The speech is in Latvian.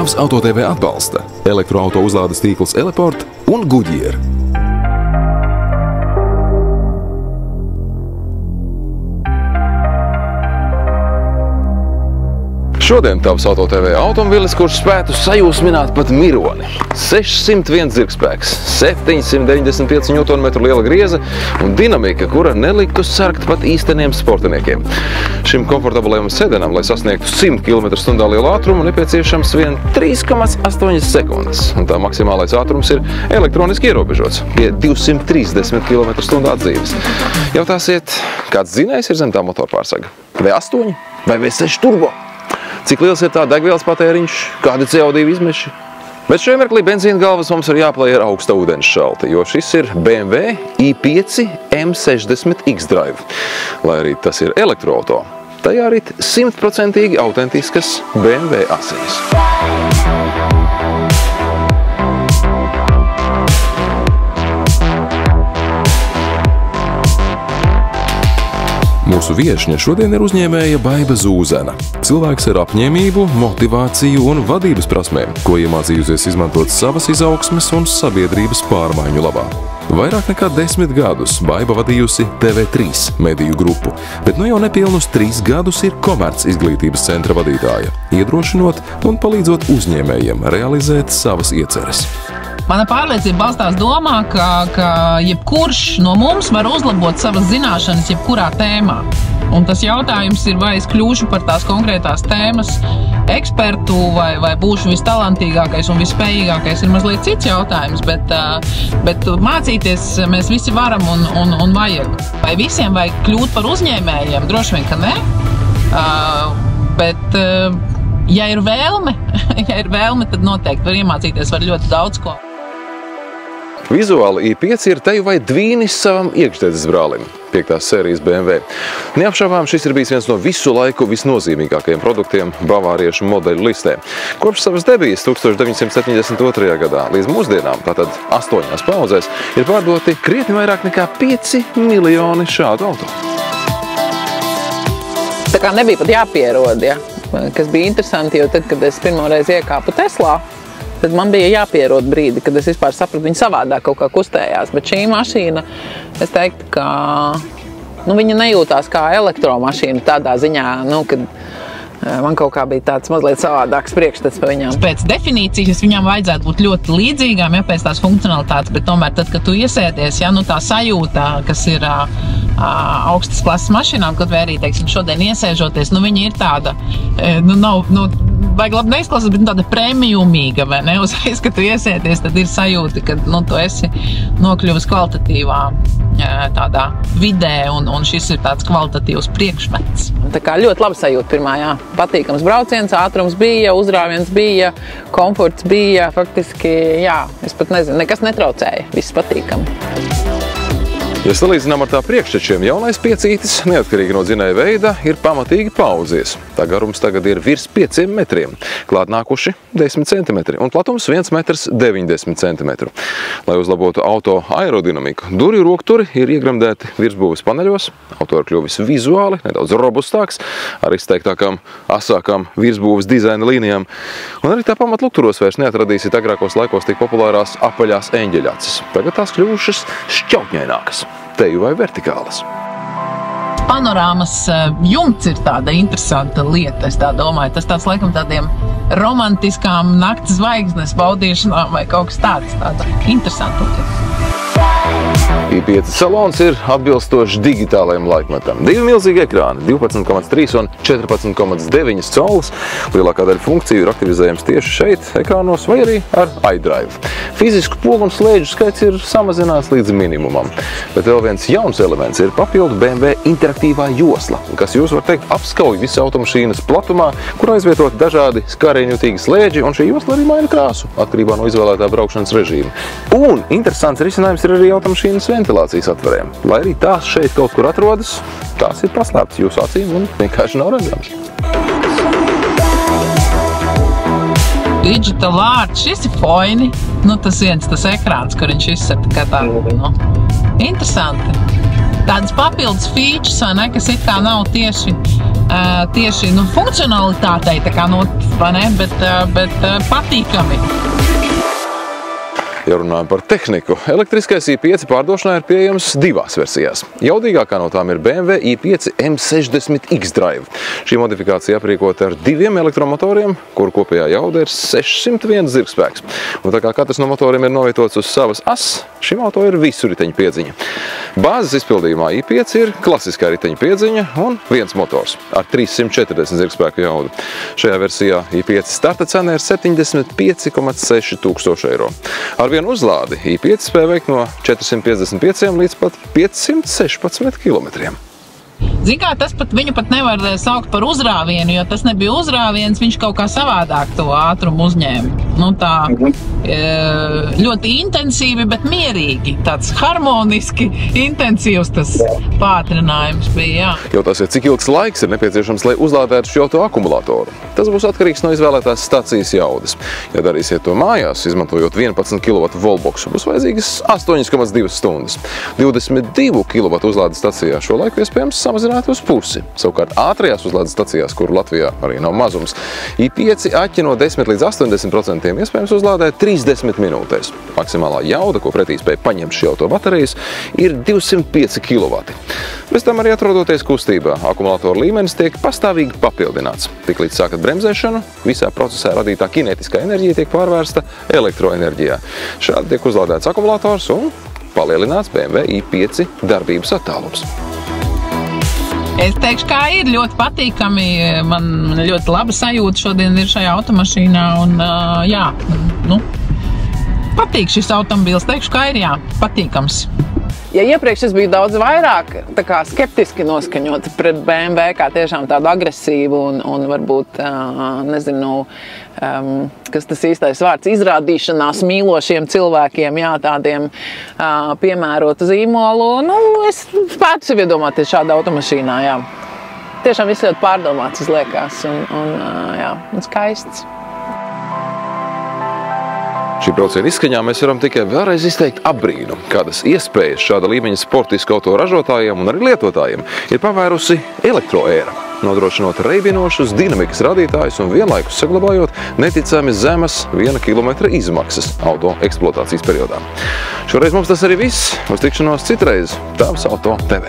Tavs Auto TV atbalsta elektroauto uzlādes tīkls Eleport un Goodyear. Šodien Tavs Auto TV automobilis, kurš spētu sajūsmināt pat mironi. 601 dzirkspēks, 795 Nm liela grieze un dinamika, kura neliktu sarkt pat īsteniem sportiniekiem. Šim komfortablajam sedanam, lai sasniegtu 100 km/h lielu ātrumu, nepieciešams vien 3,8 sekundes. Un tā maksimālais ātrums ir elektroniski ierobežots pie 230 km/h atzīves. Jautāsiet, kāds dzinējs ir zem tā motorpārsaga? V8 vai V6 turbo? Cik liels ir tā degvielas patēriņš, kādi CO2 izmeši? Bet šajā mirklī benzīna galvas mums ir jāplēj ar augsta ūdens šalti, jo šis ir BMW i5 M60 X-Drive. Lai arī tas ir elektroauto, tajā rit 100% autentiskas BMW asinis. Mūsu viešņa šodien ir uzņēmēja Baiba Zūzena. Cilvēks ar apņēmību, motivāciju un vadības prasmēm, ko iemācījusies izmantot savas izaugsmes un sabiedrības pārmaiņu labā. Vairāk nekā 10 gadus Baiba vadījusi TV3 mediju grupu, bet nu jau nepilnus 3 gadus ir komerc izglītības centra vadītāja, iedrošinot un palīdzot uzņēmējiem realizēt savas ieceres. Mana pārliecība balstās domā, ka jebkurš no mums var uzlabot savas zināšanas jebkurā tēmā. Un tas jautājums ir, vai es kļūšu par tās konkrētās tēmas ekspertu, vai būšu vistalantīgākais un visspējīgākais, ir mazliet cits jautājums, bet mācīties mēs visi varam un vajag. Vai visiem vajag kļūt par uzņēmējiem? Droši vien, ka ne. Bet ja ir vēlme, tad noteikti var iemācīties var ļoti daudz ko. Vizuāli i5 ir teju vai dvīnis savam iekšdedzes brālim, 5. sērijas BMW. Neapšaubām šis ir bijis viens no visu laiku visnozīmīgākajiem produktiem bavāriešu modeļu listē. Kopš savas debijas 1972. gadā līdz mūsdienām, tātad 8 paudzēs, ir pārdoti krietni vairāk nekā 5 miljoni šādu auto. Tā kā nebija pat jāpierod, ja? Kas bija interesanti, jo tad, kad es pirmoreiz iekāpu Teslā, tad man bija jāpierod brīdi, kad es vispār sapratu, viņa savādāk kaut kā kustējās. Bet šī mašīna, es teiktu, ka viņa nejūtās kā elektromašīna tādā ziņā, kad man kaut kā bija tāds mazliet savādāks priekšstats par viņām. Pēc definīcijas viņām vajadzētu būt ļoti līdzīgām, ja pēc tās funkcionalitātes, bet tomēr tad, kad tu iesēdies, ja, tā sajūta, kas ir augstas klases mašīnām, kaut vai arī, teiksim, šodien iesēžoties, viņa ir tāda, vajag labi neizklausās, bet tāda premiumīga, vai ne? Uzreiz, kad tu iesēdies, tad ir sajūta, ka tu esi nokļuvis kvalitatīvā tādā vidē, un šis ir tāds kvalitatīvs priekšmets. Tā kā ļoti laba sajūta pirmā, jā. Patīkams brauciens, ātrums bija, uzrāviens bija, komforts bija, faktiski, jā, es pat nezinu, nekas netraucēja, viss patīkami. Ja salīdzinām ar tā priekštečiem, jaunais piecītis, neatkarīgi no dzinēja veida, ir pamatīgi paaudzies. Tā garums tagad ir virs 5 metriem, klāt nākuši 10 cm un platums 1,90 cm. Lai uzlabotu auto aerodinamiku, durvju rokturi ir iegramdēti virsbūves paneļos, auto ir kļuvis vizuāli, nedaudz robustāks, ar izteiktākām, asākām virsbūves dizaina līnijām. Un arī tā pamatlukturos vairs neatradīsiet agrākos laikos tik populārās apaļās eņģeļacis. Tagad tās kļuvušas šķautņainākas. Teju vai vertikālas. Panorāmas jumts ir tāda interesanta lieta, es tā domāju. Tas tāds laikam tādiem romantiskām nakts zvaigznes baudīšanām vai kaut kas tāds, tāda interesanta lieta. i5 salons ir atbilstoši digitālajiem laikmetam. 2 milzīgi ekrāni, 12,3 un 14,9 colas. Lielākā daļa funkciju ir aktivizējams tieši šeit, ekrānos, vai arī ar iDrive. Fizisku pogu un slēdžu skaits ir samazināts līdz minimumam. Bet vēl viens jauns elements ir papildu BMW interaktīvā josla, kas jūs var teikt apskauj visu automašīnas platumā, kur aizvietot dažādi skārienjutīgi slēdži, un šī josla arī maina krāsu, atkarībā no izvēlētā braukšanas režīma. Un interesants risinājums ir arī automašīnas ventilācijas atvariem. Lai arī tās šeit kaut kur atrodas, tās ir paslēptas jūsu acīm un vienkārši nav redzams. Digital art, šis ir foini. Tas ekrāns, kur viņš izsaka kā tādu, interesanti. Tādas papildus features, vai ne, kas it kā nav tieši tieši funkcionalitātei, tā kā, bet patīkami. Ja runājam par tehniku, elektriskais i5 pārdošanā ir pieejams divās versijās. Jaudīgākā no tām ir BMW i5 M60 X-Drive. Šī modifikācija aprīkota ar 2 elektromotoriem, kuru kopējā jauda ir 601 zirgspēks. Un tā kā katrs no motoriem ir novietots uz savas asas, šim auto ir visu riteņu piedziņa. Bāzes izpildījumā i5 ir klasiskā riteņu piedziņa un viens motors ar 340 zirgspēku jaudu. Šajā versijā i5 starta cena ir 75,6 tūkstoši eiro. Ar vienu uzlādi i5 spēja veikt no 455 līdz pat 516 kilometriem. Zin kā, viņu pat nevar saukt par uzrāvienu, jo tas nebija uzrāviens, viņš kaut kā savādāk to ātrumu uzņēma. Tā ļoti intensīvi, bet mierīgi. Tāds harmoniski intensīvs tas pātrinājums bija, jā. Jautājsiet, cik ilgs laiks ir nepieciešams, lai uzlādētu šo automobīlu? Tas būs atkarīgs no izvēlētās stacijas jaudas. Ja darīsiet to mājās, izmantojot 11 kW wallboxu, būs vajadzīgas 8,2 stundas. 22 kW uzlādes stacijā šo laiku iespējams samazināt uz pusi. Savukārt ātrajās uzlādes stacijās, kuru Latvijā arī nav mazums, i5 aķi no 10 līdz 80% iespējams uzlādēt 30 minūtēs. Maksimālā jauda, ko pretī spēj paņemt šī auto baterijas, ir 205 kW. Bez tam arī atrodoties kustībā, akumulātora līmenis tiek pastāvīgi papildināts. Tiklīdz sākat bremzēšanu, visā procesā radītā kinētiskā enerģija tiek pārvērsta elektroenerģijā. Šādi tiek uzlādēts akumulators un palielināts BMW i5 darbības attālums. Es teikšu, kā ir ļoti patīkami, man ļoti laba sajūta šodien ir šajā automašīnā un jā, patīk šis automobīls, teikšu, kā ir, jā, patīkams. Ja iepriekš es biju daudz vairāk skeptiski noskaņota pret BMW, kā tiešām tādu agresīvu un varbūt, nezinu, kas tas īstais vārds, izrādīšanās mīlošiem cilvēkiem, jā, tādiem piemērotu zīmolu, es spētu sev iedomāties šādā automašīnā, jā. Tiešām viss ļoti pārdomāts, izliekās, un skaists. Šī brauciena izskaņā mēs varam tikai vēlreiz izteikt apbrīnu, kādas iespējas šāda līmeņa sportisku auto ražotājiem un arī lietotājiem ir pavērusi elektroēra, nodrošinot reibinošus dinamikas rādītājus un vienlaikus saglabājot neticami zemas 1 kilometra izmaksas auto eksploatācijas periodā. Šoreiz mums tas arī viss. Uz tikšanos citreiz Tavs Auto TV.